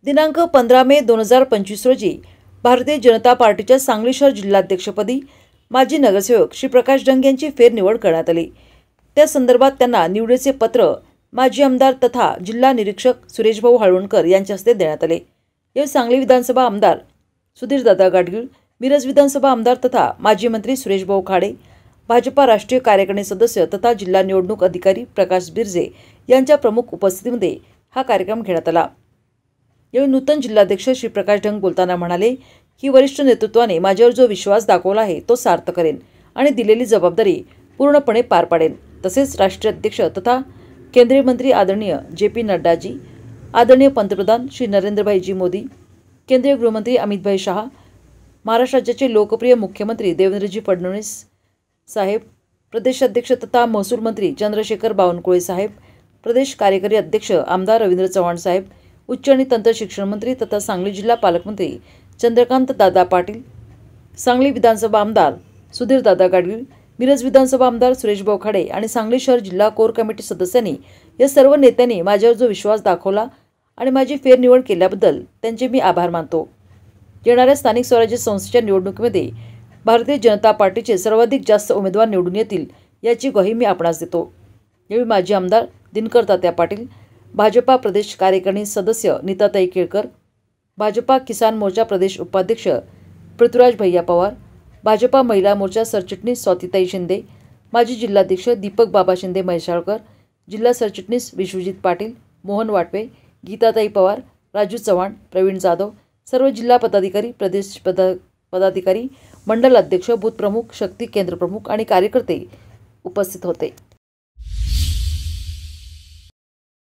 दिनांक 15 मे 2025 रोजी भारतीय जनता पार्टीच्या सांगली शहर जिल्हाध्यक्षपदी माजी नगरसेवक श्री प्रकाश डंग यांची फेरनिवड करण्यात आली। त्या संदर्भात त्यांना निवडीचे पत्र माजी आमदार तथा जिल्हा निरीक्षक सुरेशभाऊ हाळवणकर यांच्या हस्ते देण्यात आले। यावेळी सांगली विधानसभा आमदार सुधीरदादा गाडगीळ, मिरज विधानसभा आमदार तथा माजी मंत्री सुरेशभाऊ खाडे, भाजपा राष्ट्रीय कार्यकारिणी सदस्य तथा जिल्हा निवडणूक अधिकारी प्रकाश बिर्जे यांच्या प्रमुख उपस्थितीमध्ये हा कार्यक्रम घेण्यात आला। यावेळी नूतन जिल्हाध्यक्ष श्री प्रकाश डंग बोलताना म्हणाले की वरिष्ठ नेतृत्वाने माझ्यावर जो विश्वास दाखवला आहे तो सार्थ करेन आणि दिलेली जबाबदारी पूर्णपणे पार पाडेन। तसेच राष्ट्रीय अध्यक्ष तथा केंद्रीय मंत्री आदरणीय JP नड्डाजी, आदरणीय पंतप्रधान श्री नरेंद्रभाईजी मोदी, केंद्रीय गृहमंत्री अमितभाई शाह, महाराष्ट्र राज्याचे लोकप्रिय मुख्यमंत्री देवेंद्रजी फडणवीस साहेब, प्रदेशाध्यक्ष तथा महसूल मंत्री चंद्रशेखर बावनकुळे साहेब, प्रदेश कार्यकारी अध्यक्ष आमदार रवींद्र चव्हाण साहेब, उच्च आणि तंत्र शिक्षण मंत्री तथा सांगली जिल्हा पालकमंत्री चंद्रकांत दादा पाटील, सांगली विधानसभा आमदार सुधीरदादा गाडगीळ, मिरज विधानसभा आमदार सुरेशभाऊ खाडे आणि सांगली शहर जिल्हा कोर कमिटी सदस्यांनी या सर्व नेत्यांनी माझ्यावर जो विश्वास दाखवला आणि माझी फेरनिवड केल्याबद्दल त्यांचे मी आभार मानतो। येणाऱ्या स्थानिक स्वराज्य संस्थेच्या निवडणुकीमध्ये भारतीय जनता पार्टीचे सर्वाधिक जास्त उमेदवार निवडून येतील याची ग्वाही मी आपणास देतो। यावेळी माजी आमदार दिनकर तात्या पाटील, भाजपा प्रदेश कार्यकारिणी सदस्य नीताताई केळकर, भाजपा किसान मोर्चा प्रदेश उपाध्यक्ष पृथ्वीराज भैया पवार, भाजपा महिला मोर्चा सरचिटणीस स्वातीताई शिंदे, माजी जिल्हाध्यक्ष दीपक बाबा शिंदे म्हैसाळकर, जिल्हा सरचिटणीस विश्वजित पाटील, मोहन वाटवे, गीताताई पवार, राजू चव्हाण, प्रवीण जाधव, सर्व जिल्हा पदाधिकारी, प्रदेश पदाधिकारी, मंडल अध्यक्ष, बूथ प्रमुख, शक्ती केंद्र प्रमुख आणि कार्यकर्ते उपस्थित होते।